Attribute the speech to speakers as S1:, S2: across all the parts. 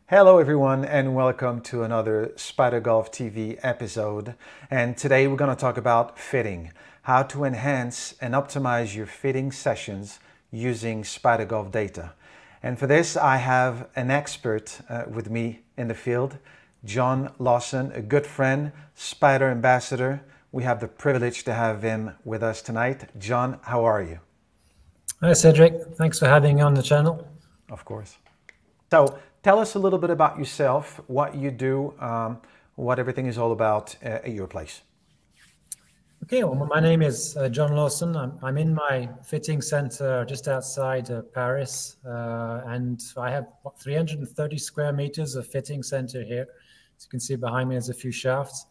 S1: Hello, everyone, and welcome to another Spider Golf TV episode. And today we're going to talk about fitting, how to enhance and optimize your fitting sessions using Spider Golf data. And for this, I have an expert with me in the field, John Lawson, a good friend, Spider ambassador. We have the privilege to have him with us tonight. John, how are you?
S2: Hi, Cedric. Thanks for having me on the channel.
S1: Of course. So tell us a little bit about yourself, what you do, what everything is all about at your place.
S2: Okay, well, my name is John Lawson. I'm in my fitting center just outside Paris, and I have 330 square meters of fitting center here. As you can see behind me, there's a few shafts,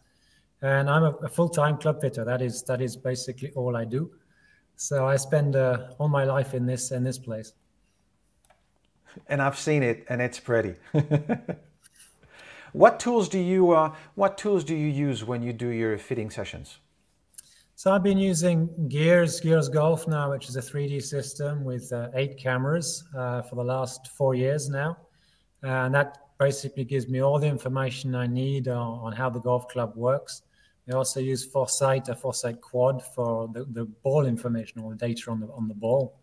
S2: and I'm a full-time club fitter. That is basically all I do. So I spend all my life in this place.
S1: And I've seen it, and it's pretty. What tools do you use when you do your fitting sessions?
S2: So I've been using Gears Golf now, which is a 3D system with 8 cameras for the last 4 years now. And that basically gives me all the information I need on how the golf club works. We also use Foresight, a Foresight Quad for the ball information, or the data on the ball.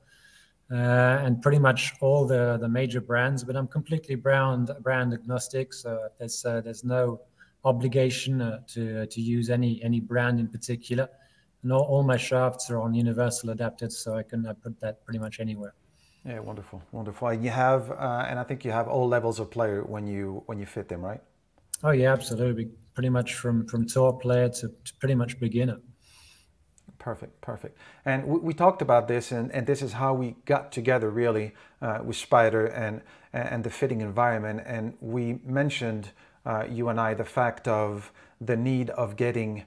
S2: And pretty much all the major brands, but I'm completely brand agnostic, so there's no obligation to use any brand in particular. And all my shafts are on universal adapted, so I put that pretty much anywhere.
S1: Yeah, wonderful, wonderful. You have, and I think you have all levels of player when you fit them, right?
S2: Oh yeah, absolutely. Pretty much from tour player to pretty much beginner.
S1: Perfect, perfect. And we talked about this, and this is how we got together really with Spider and the fitting environment. And we mentioned, you and I, the fact of the need of getting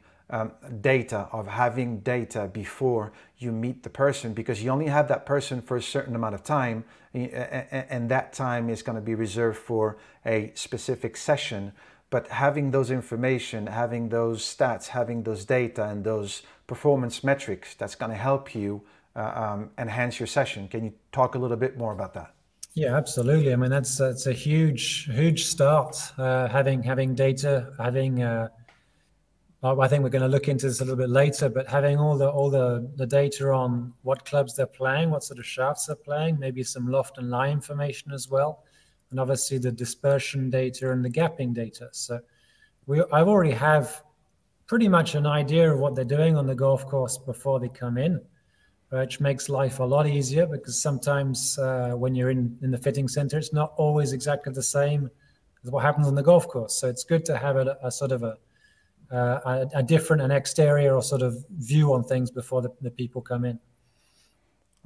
S1: data, of having data before you meet the person, because you only have that person for a certain amount of time, and that time is going to be reserved for a specific session. But having those information, having those stats, having those data and those performance metrics, that's going to help you enhance your session. Can you talk a little bit more about that?
S2: Yeah, absolutely. I mean, that's a huge start. Having data, having I think we're going to look into this a little bit later, but having all the data on what clubs they're playing, what sort of shafts they're playing, maybe some loft and lie information as well, and obviously the dispersion data and the gapping data. So I've already have pretty much an idea of what they're doing on the golf course before they come in, which makes life a lot easier, because sometimes when you're in the fitting center, it's not always exactly the same as what happens on the golf course. So it's good to have a sort of a different, an exterior or sort of view on things before the people come in.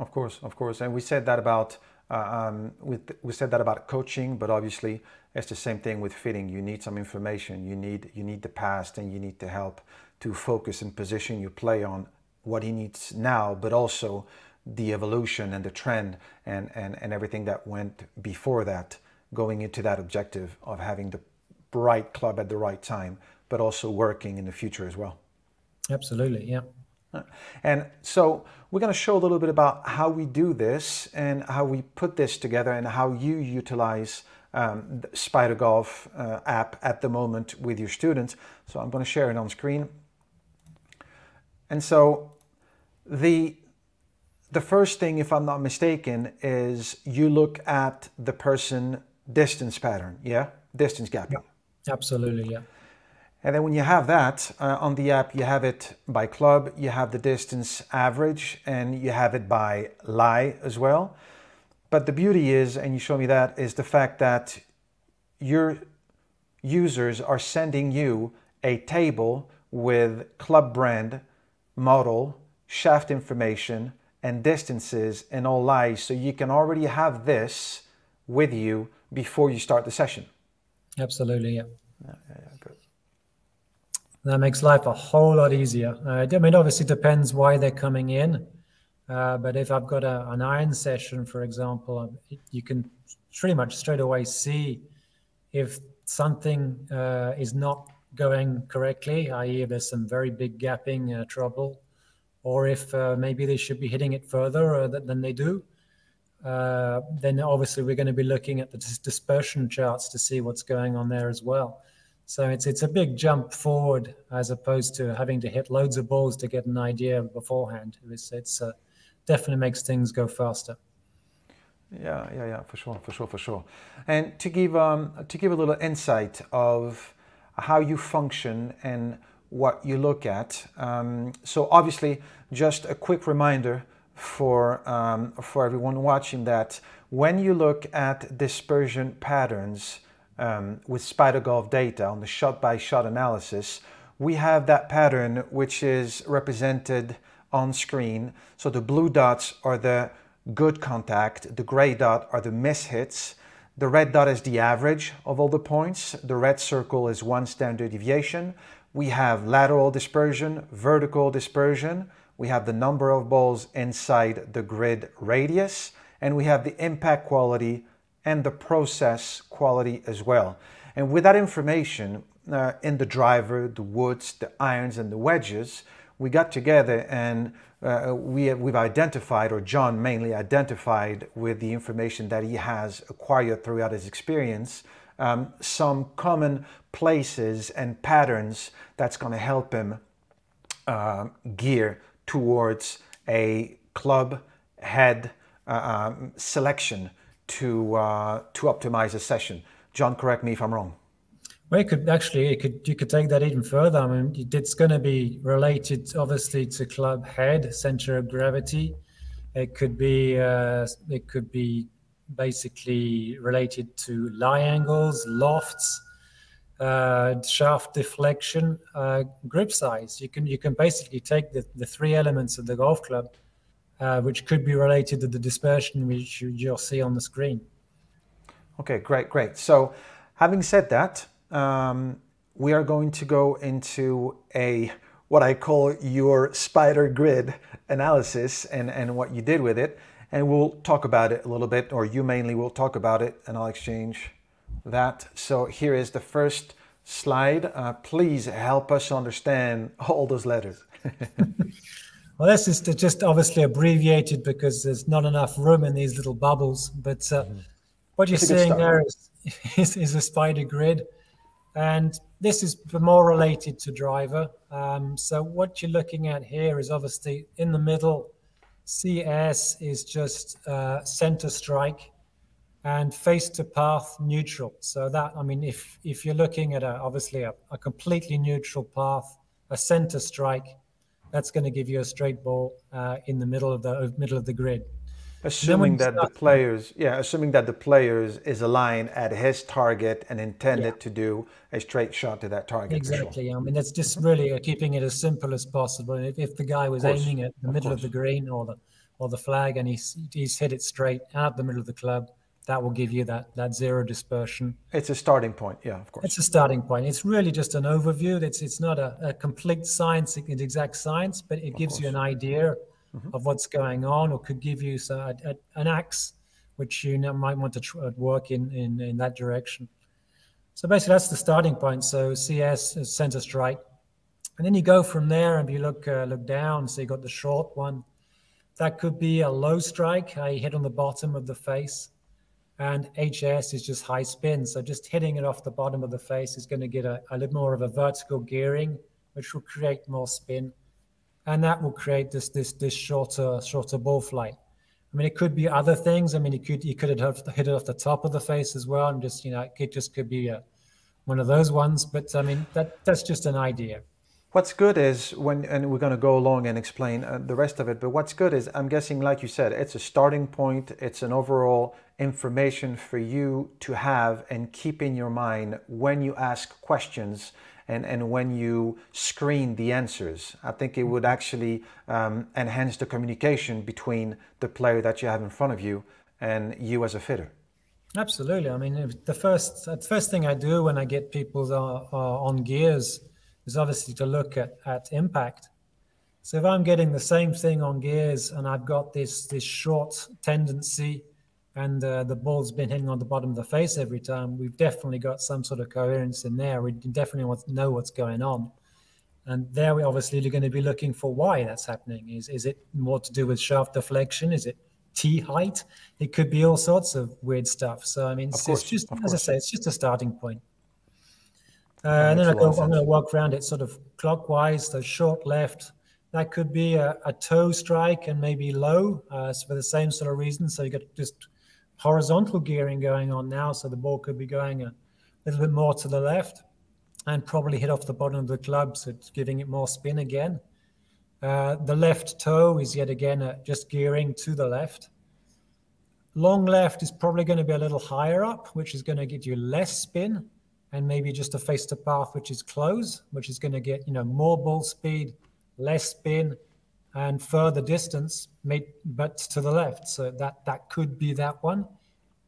S1: Of course, and we said that about we said that about coaching, but obviously it's the same thing with fitting. You need some information. You need the past, and you need to help to focus and position your play on what he needs now, but also the evolution and the trend and everything that went before that, going into that objective of having the right club at the right time, but also working in the future as well.
S2: Absolutely, yeah.
S1: And so we're going to show a little bit about how we do this and how we put this together and how you utilize the Spider Golf app at the moment with your students. So I'm going to share it on screen. And so the first thing, if I'm not mistaken, is you look at the person distance pattern, yeah? Distance gapping.
S2: Yeah, absolutely, yeah.
S1: And then when you have that on the app, you have it by club, you have the distance average, and you have it by lie as well. But the beauty is, and you show me that, is the fact that your users are sending you a table with club brand, model, shaft information, and distances and all lies. So you can already have this with you before you start the session.
S2: Absolutely, yeah.
S1: Yeah, good.
S2: That makes life a whole lot easier. I mean, obviously it depends why they're coming in. But if I've got an iron session, for example, you can pretty much straight away see if something is not going correctly, i.e. there's some very big gapping trouble, or if maybe they should be hitting it further than they do. then obviously we're going to be looking at the dispersion charts to see what's going on there as well. So it's a big jump forward as opposed to having to hit loads of balls to get an idea beforehand. It's definitely makes things go faster.
S1: Yeah, for sure. And to give a little insight of how you function and what you look at. So obviously, just a quick reminder for everyone watching that when you look at dispersion patterns with Spider Golf data on the shot-by-shot analysis, we have that pattern which is represented on screen. So the blue dots are the good contact, the gray dot are the miss hits, the red dot is the average of all the points, the red circle is one standard deviation. We have lateral dispersion, vertical dispersion, we have the number of balls inside the grid radius, and we have the impact quality and the process quality as well. And with that information in the driver, the woods, the irons, and the wedges, we got together and we've identified, or John mainly identified with the information that he has acquired throughout his experience, some common places and patterns that's going to help him gear towards a club head selection to optimize a session. John, correct me if I'm wrong.
S2: Well, you could take that even further. I mean, it's going to be related, obviously, to club head, center of gravity. It could be basically related to lie angles, lofts, shaft deflection, grip size. You can basically take the three elements of the golf club, which could be related to the dispersion which you'll see on the screen.
S1: Okay, great. So, having said that, we are going to go into what I call your spider grid analysis and what you did with it, and we'll talk about it a little bit, or you mainly will talk about it, and I'll exchange that. So here is the first slide. Please help us understand all those letters.
S2: Well, this is just obviously abbreviated because there's not enough room in these little bubbles, but what you're seeing there is a spider grid. And this is more related to driver. So what you're looking at here is obviously in the middle, CS is just center strike and face to path neutral. So that, I mean, if you're looking at obviously a completely neutral path, a center strike, that's going to give you a straight ball in the middle of the grid.
S1: Assuming that the players is aligned at his target and intended to do a straight shot to that target.
S2: Exactly. I mean, that's just really keeping it as simple as possible. If the guy was aiming at the middle of the green or the flag and he's hit it straight out the middle of the club, that will give you that zero dispersion.
S1: It's a starting point, yeah, of course.
S2: It's a starting point. It's really just an overview. It's not a complete science, an exact science, but it gives you an idea of what's going on, or could give you an axe, which you might want to work in that direction. So basically, that's the starting point. So CS is center strike, and then you go from there, and you look down. So you got the short one. That could be a low strike. You hit on the bottom of the face, and HS is just high spin. So just hitting it off the bottom of the face is going to get a little more of a vertical gearing, which will create more spin. And that will create this shorter ball flight. I mean, it could be other things. I mean, you could have hit it off the top of the face as well, and just it could be one of those ones. But I mean, that's just an idea.
S1: What's good is and we're going to go along and explain the rest of it. But what's good is, I'm guessing, like you said, it's a starting point. It's an overall information for you to have and keep in your mind when you ask questions. And when you screen the answers. I think it would actually enhance the communication between the player that you have in front of you and you as a fitter.
S2: Absolutely. I mean, the first thing I do when I get people on gears is obviously to look at impact. So if I'm getting the same thing on gears and I've got this short tendency, and the ball's been hitting on the bottom of the face every time, we've definitely got some sort of coherence in there. We definitely want to know what's going on. And there we obviously are going to be looking for why that's happening. Is it more to do with shaft deflection? Is it tee height. It could be all sorts of weird stuff. So I mean, it's just, as I say, it's just a starting point. And then I'm going to walk around it sort of clockwise, so short left. That could be a toe strike and maybe low, so for the same sort of reason. So you got just horizontal gearing going on now, so the ball could be going a little bit more to the left and probably hit off the bottom of the club, so it's giving it more spin again. The left toe is yet again just gearing to the left. Long left is probably going to be a little higher up, which is going to get you less spin, and maybe just a face to path, which is close, which is going to get, more ball speed, less spin, and further distance, but to the left. So that could be that one.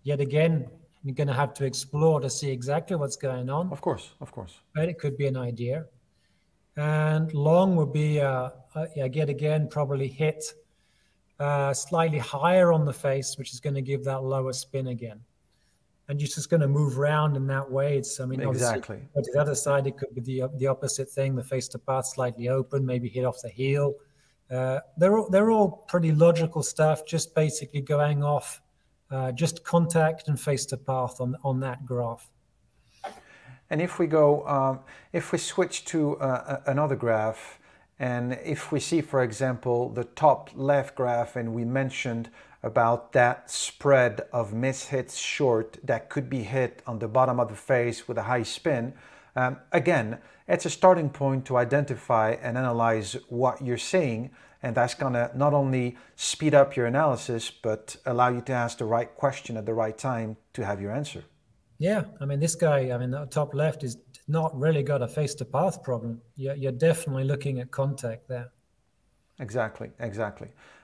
S2: Yet again, you're going to have to explore to see exactly what's going on.
S1: Of course.
S2: But it could be an idea. And long would be, yet again, probably hit slightly higher on the face, which is going to give that lower spin again. And you're just going to move around in that way.
S1: Exactly.
S2: But to the other side, it could be the opposite thing, the face to path slightly open, maybe hit off the heel. They're all pretty logical stuff, just basically going off just contact and face to path on that graph.
S1: And if we go, if we switch to another graph, and if we see, for example, the top left graph, and we mentioned about that spread of mishits short that could be hit on the bottom of the face with a high spin, again, it's a starting point to identify and analyze what you're seeing, and that's going to not only speed up your analysis, but allow you to ask the right question at the right time to have your answer.
S2: Yeah, I mean, this guy, the top left is not really got a face-to-path problem. You're definitely looking at contact there.
S1: Exactly.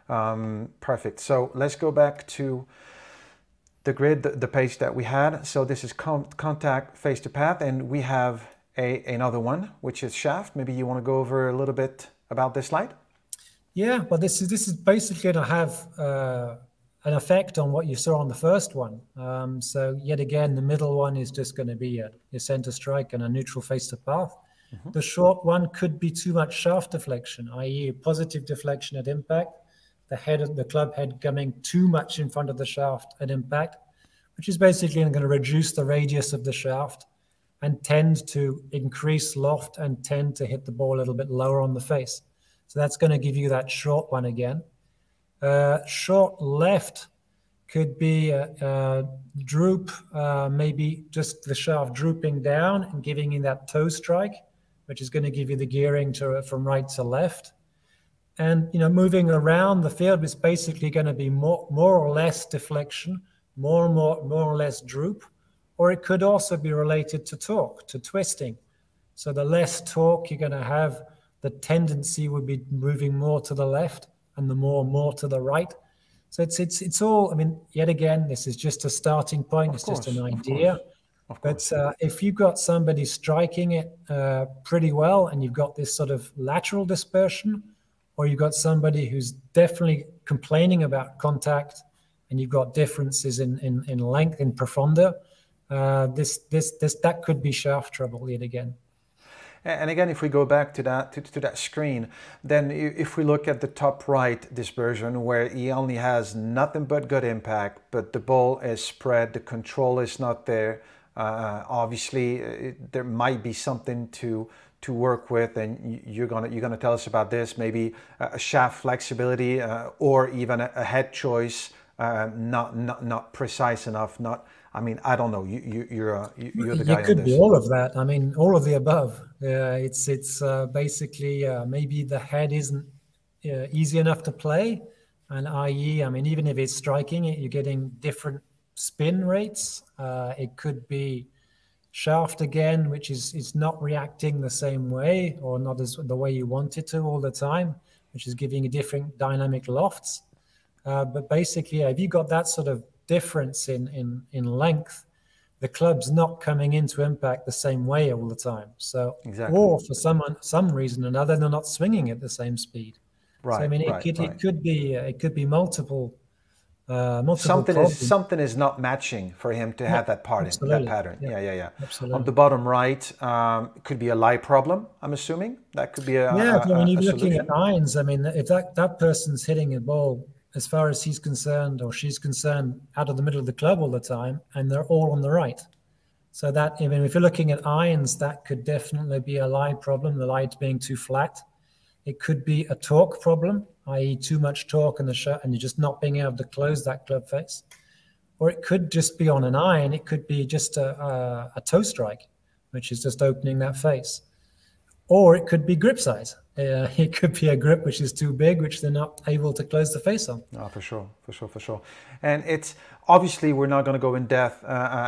S1: Perfect. So let's go back to the grid, the page that we had. So this is contact, face-to-path, and we have another one, which is shaft. Maybe you want to go over a little bit about this slide?
S2: Yeah, well, this is basically going to have an effect on what you saw on the first one. So yet again, the middle one is just going to be a center strike and a neutral face to path. Mm-hmm. The short one could be too much shaft deflection, i.e. positive deflection at impact, the club head coming too much in front of the shaft at impact, which is basically going to reduce the radius of the shaft and tend to increase loft and tend to hit the ball a little bit lower on the face. So that's going to give you that short one again. Short left could be a droop, maybe just the shaft drooping down and giving you that toe strike, which is going to give you the gearing from right to left. And moving around the field is basically going to be more or less deflection, more or less droop, or it could also be related to torque, to twisting. So the less torque you're going to have, the tendency would be moving more to the left, and the more to the right. So it's all, yet again, this is just a starting point. It's just an idea.
S1: Of course.
S2: But if you've got somebody striking it pretty well, and you've got this sort of lateral dispersion, or you've got somebody who's definitely complaining about contact, and you've got differences in length, in profundo, that could be shaft trouble yet again.
S1: And again, if we go back to that screen, then if we look at the top right dispersion, where he only has nothing but good impact, but the ball is spread, the control is not there. Obviously, there might be something to work with, and you're gonna tell us about this. Maybe a shaft flexibility, or even a head choice, not precise enough. I don't know. You're the guy.
S2: You could be all of that. All of the above. It's basically maybe the head isn't easy enough to play, and i.e., even if it's striking it, you're getting different spin rates. It could be shaft again, which is not reacting the same way, or not as the way you want it to all the time, which is giving you different dynamic lofts. But basically, if you got that sort of difference in length, the club's not coming into impact the same way all the time. So, exactly. Or for some reason or another, they're not swinging at the same speed.
S1: Right.
S2: So, it could be multiple.
S1: Something is not matching for him to have that pattern. Yeah. Absolutely. On the bottom right, could be a lie problem. I'm assuming that could be a
S2: you're looking at irons. If that person's hitting a ball as far as he's concerned or she's concerned, out of the middle of the club all the time, and they're all on the right. So that, I mean, if you're looking at irons, that could definitely be a lie problem, the lie being too flat. It could be a torque problem, i.e. too much torque in the shot and you're just not being able to close that club face. Or it could just be on an iron. It could be just a toe strike, which is just opening that face. Or it could be grip size. It could be a grip which is too big, which they're not able to close the face on.
S1: Oh, for sure, for sure, for sure. And it's obviously, we're not going to go in depth.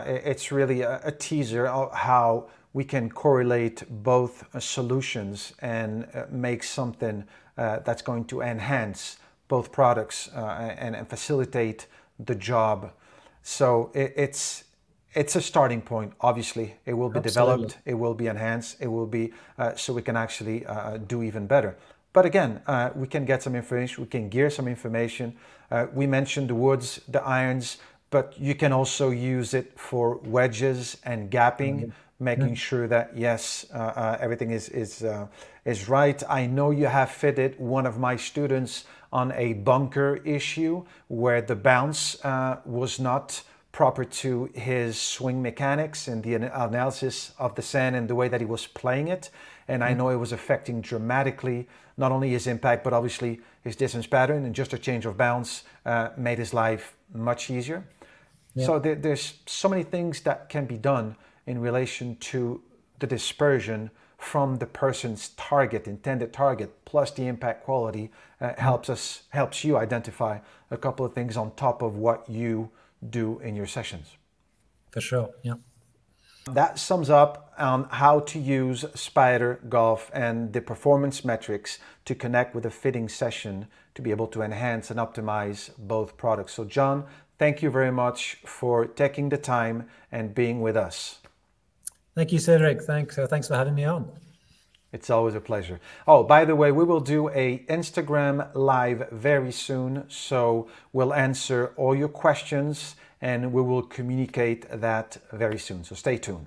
S1: It's really a teaser of how we can correlate both solutions and make something that's going to enhance both products and facilitate the job. So it's a starting point. Obviously, it will be developed, it will be enhanced, it will be so we can actually do even better. But again, we can get some information, we can gear some information. We mentioned the woods, the irons, but you can also use it for wedges and gapping, making sure that yes, everything is right. I know you have fitted one of my students on a bunker issue where the bounce was not proper to his swing mechanics and the analysis of the sand and the way that he was playing it. And I know it was affecting dramatically, not only his impact, but obviously his distance pattern, and just a change of bounce made his life much easier. Yeah. So there's so many things that can be done in relation to the dispersion from the person's target, intended target, plus the impact quality helps you identify a couple of things on top of what you do in your sessions.
S2: For sure, yeah.
S1: That sums up on how to use Spyder Golf and the performance metrics to connect with a fitting session to be able to enhance and optimize both products. So John, thank you very much for taking the time and being with us.
S2: Thank you, Cedric. Thanks for having me on.
S1: It's always a pleasure. Oh, by the way, we will do a Instagram live very soon. So we'll answer all your questions and we will communicate that very soon. So stay tuned.